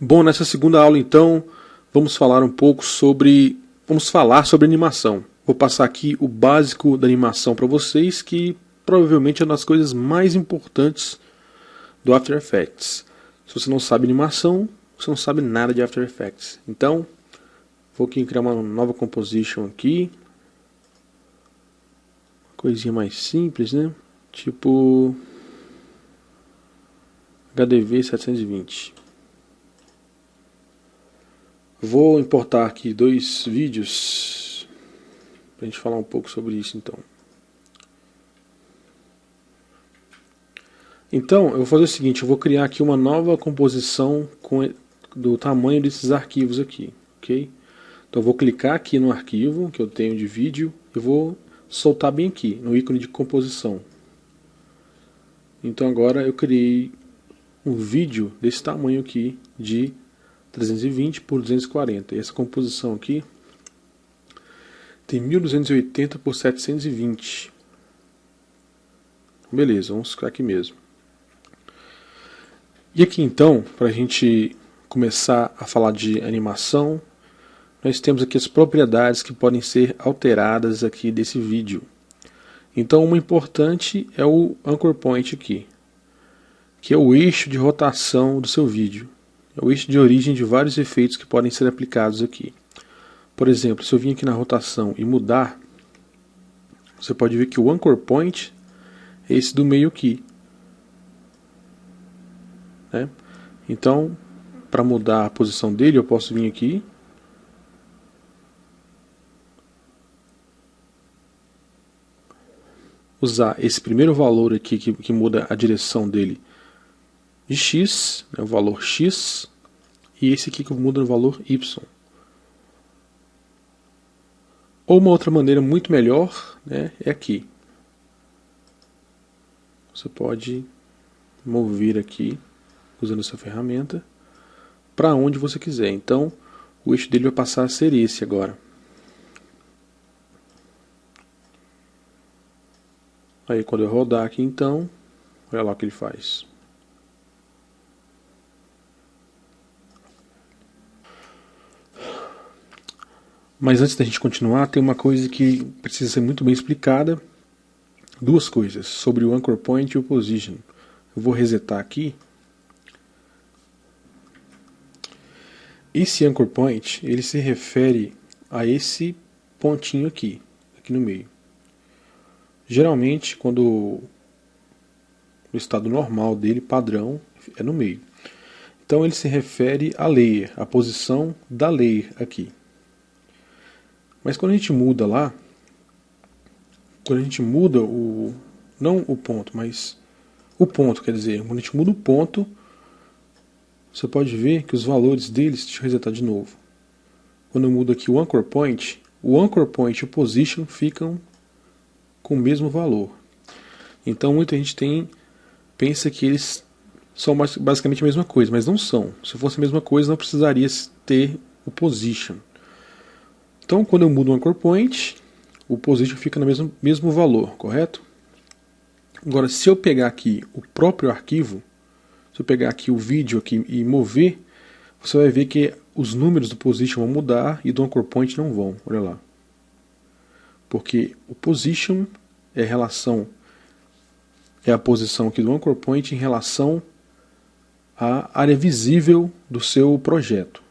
Bom, nessa segunda aula então, vamos falar sobre animação. Vou passar aqui o básico da animação para vocês, que provavelmente é uma das coisas mais importantes do After Effects. Se você não sabe animação, você não sabe nada de After Effects. Então, vou aqui criar uma nova composition aqui. Coisinha mais simples, né? Tipo HDV 720. Vou importar aqui dois vídeos para a gente falar um pouco sobre isso então. Então, eu vou fazer o seguinte, eu vou criar aqui uma nova composição do tamanho desses arquivos aqui, ok? Então eu vou clicar aqui no arquivo que eu tenho de vídeo e vou soltar bem aqui, no ícone de composição. Então agora eu criei um vídeo desse tamanho aqui, de 320 por 240. E essa composição aqui tem 1280 por 720. Beleza, vamos ficar aqui mesmo. E aqui então, para a gente começar a falar de animação, nós temos aqui as propriedades que podem ser alteradas aqui desse vídeo. Então uma importante é o Anchor Point aqui, que é o eixo de rotação do seu vídeo. É o eixo de origem de vários efeitos que podem ser aplicados aqui. Por exemplo, se eu vir aqui na rotação e mudar, você pode ver que o Anchor Point é esse do meio aqui, né? Então, para mudar a posição dele, eu posso vir aqui usar esse primeiro valor aqui que muda a direção dele de x, né, o valor x, e esse aqui que muda o valor y. Ou uma outra maneira muito melhor, né, é aqui. Você pode mover aqui, usando essa ferramenta, para onde você quiser. Então, o eixo dele vai passar a ser esse agora. Aí quando eu rodar aqui então, olha lá o que ele faz. Mas antes da gente continuar, tem uma coisa que precisa ser muito bem explicada. Duas coisas, sobre o Anchor Point e o Position. Eu vou resetar aqui. Esse Anchor Point, ele se refere a esse pontinho aqui no meio. Geralmente, quando o estado normal dele, padrão, é no meio. Então ele se refere a layer, a posição da layer aqui. Mas quando a gente muda lá, quando a gente muda não o ponto, mas o ponto, quer dizer, quando a gente muda o ponto, você pode ver que os valores deles, deixa eu resetar de novo. Quando eu mudo aqui o Anchor Point e o Position ficam com o mesmo valor. Então muita gente pensa que eles são basicamente a mesma coisa, mas não são. Se fosse a mesma coisa, não precisaria ter o Position. Então quando eu mudo o Anchor Point, o Position fica no mesmo valor, correto? Agora, se eu pegar aqui o próprio arquivo, se eu pegar aqui o vídeo aqui e mover, você vai ver que os números do Position vão mudar e do Anchor Point não vão, olha lá. Porque o Position é a posição aqui do Anchor Point em relação à área visível do seu projeto.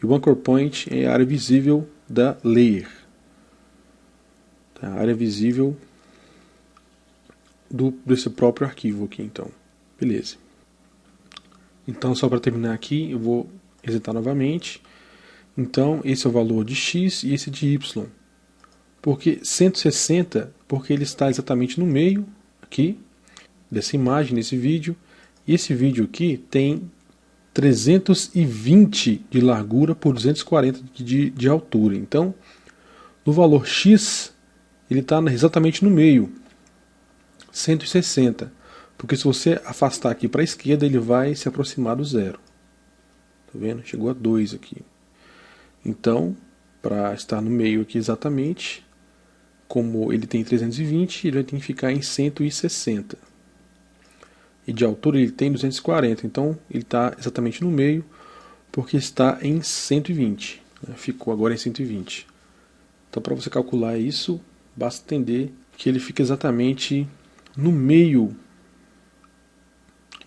E o Anchor Point é a área visível da layer. A área visível desse próprio arquivo aqui, então. Beleza. Então, só para terminar aqui, eu vou resetar novamente. Então, esse é o valor de x e esse de y. Porque 160, porque ele está exatamente no meio aqui dessa imagem, desse vídeo. E esse vídeo aqui tem 320 de largura por 240 de altura. Então, no valor x, ele está exatamente no meio, 160. Porque se você afastar aqui para a esquerda, ele vai se aproximar do zero. Tá vendo? Chegou a 2 aqui. Então, para estar no meio aqui exatamente, como ele tem 320, ele vai ter que ficar em 160. E de altura ele tem 240, então ele está exatamente no meio. porque está em 120, né? Ficou agora em 120. Então, para você calcular isso, basta entender que ele fica exatamente no meio.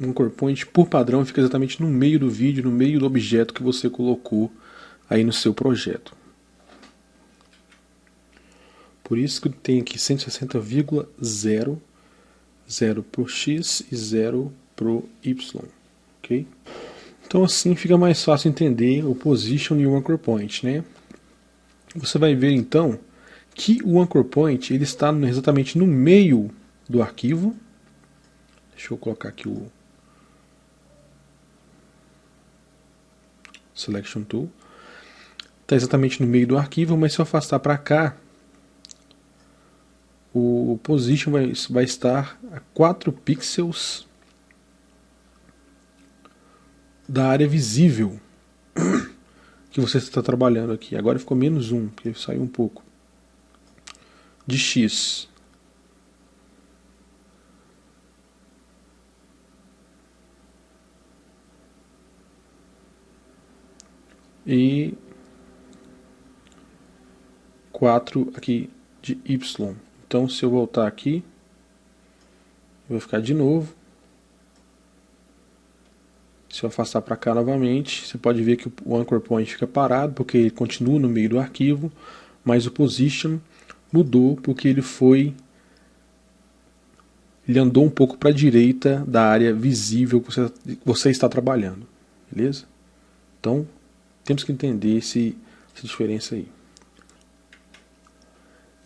Um anchor point, por padrão, fica exatamente no meio do vídeo, no meio do objeto que você colocou aí no seu projeto. Por isso que tem aqui 160,0, 0 para o X e 0 para o Y. Okay? Então assim fica mais fácil entender o position e o anchor point, né? Você vai ver então que o anchor point ele está exatamente no meio do arquivo. Deixa eu colocar aqui o Selection Tool. Está exatamente no meio do arquivo, mas se eu afastar para cá, o position vai estar a 4 pixels da área visível que você está trabalhando aqui. Agora ficou menos 1, porque saiu um pouco. De X. E 4 aqui de Y. Então se eu voltar aqui, eu vou ficar de novo. Se eu afastar para cá novamente, você pode ver que o anchor point fica parado, porque ele continua no meio do arquivo, mas o position mudou porque ele andou um pouco para a direita da área visível que você está trabalhando. Beleza? Então, temos que entender essa diferença aí.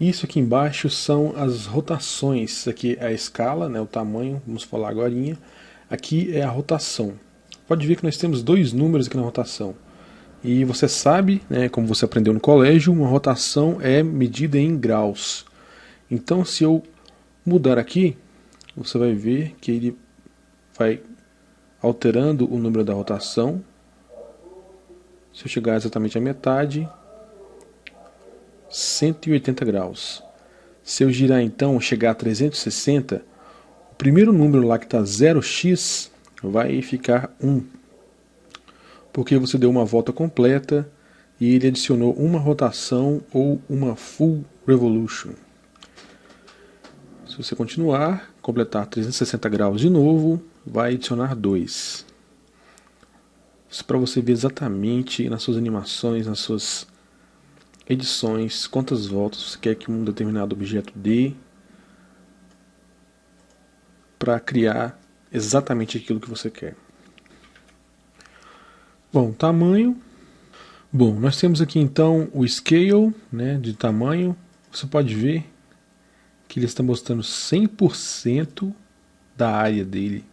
Isso aqui embaixo são as rotações. Aqui é a escala, né, o tamanho, vamos falar agora. Aqui é a rotação. Pode ver que nós temos dois números aqui na rotação. E você sabe, né, como você aprendeu no colégio, uma rotação é medida em graus. Então, se eu mudar aqui, você vai ver que ele vai alterando o número da rotação. Se eu chegar exatamente à metade, 180 graus. Se eu girar então, chegar a 360, o primeiro número lá que está 0x vai ficar 1. Porque você deu uma volta completa e ele adicionou uma rotação ou uma full revolution. Se você continuar, completar 360 graus de novo, vai adicionar 2. Isso para você ver exatamente nas suas animações, nas suas edições, quantas voltas você quer que um determinado objeto dê para criar exatamente aquilo que você quer. Bom, tamanho. Bom, nós temos aqui então o scale, né, de tamanho. Você pode ver que ele está mostrando 100% da área dele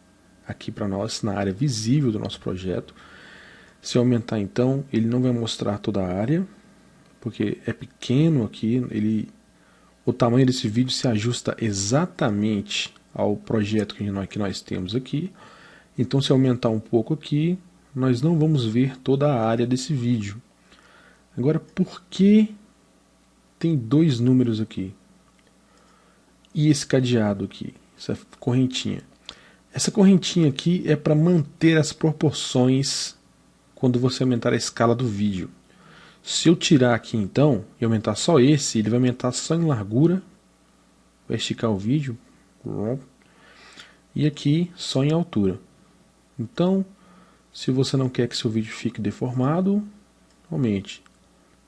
aqui para nós, na área visível do nosso projeto. Se eu aumentar então, ele não vai mostrar toda a área, porque é pequeno aqui, o tamanho desse vídeo se ajusta exatamente ao projeto que nós temos aqui. Então se eu aumentar um pouco aqui, nós não vamos ver toda a área desse vídeo. Agora, por que tem dois números aqui? E esse cadeado aqui, essa correntinha? Essa correntinha aqui é para manter as proporções quando você aumentar a escala do vídeo. Se eu tirar aqui então e aumentar só esse, ele vai aumentar só em largura, vai esticar o vídeo, e aqui só em altura. Então, se você não quer que seu vídeo fique deformado, aumente.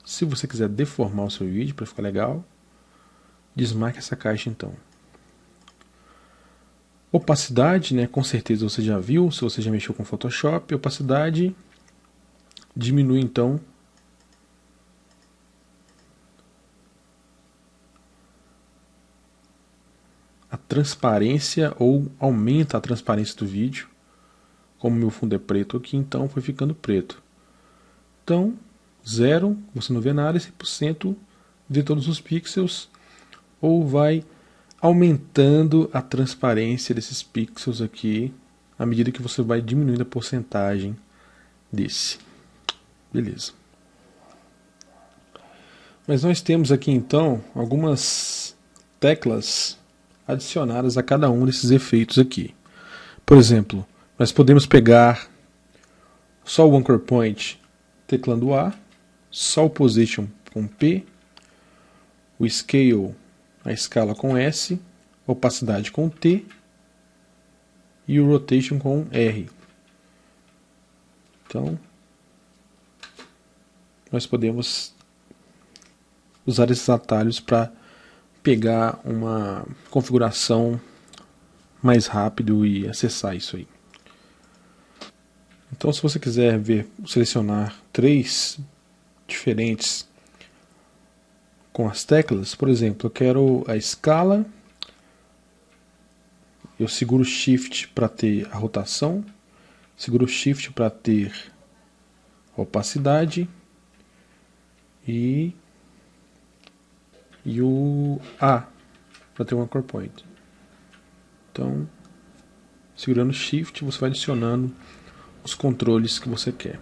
Se você quiser deformar o seu vídeo para ficar legal, desmarque essa caixa então. Opacidade, né, com certeza você já viu, se você já mexeu com Photoshop, opacidade diminui então a transparência ou aumenta a transparência do vídeo. Como meu fundo é preto aqui, então foi ficando preto. Então, 0, você não vê nada, 100% vê todos os pixels, ou vai aumentando a transparência desses pixels aqui, à medida que você vai diminuindo a porcentagem desse. Beleza. Mas nós temos aqui então algumas teclas adicionadas a cada um desses efeitos aqui. Por exemplo, nós podemos pegar só o anchor point teclando A, só o Position com P, o Scale, a escala com S, opacidade com T e o Rotation com R. Então, nós podemos usar esses atalhos para pegar uma configuração mais rápido e acessar isso aí. Então, se você quiser selecionar 3 diferentes com as teclas, por exemplo, eu quero a escala, eu seguro Shift para ter a rotação, seguro Shift para ter a opacidade e o A para ter um anchor point. Então, segurando Shift, você vai adicionando os controles que você quer.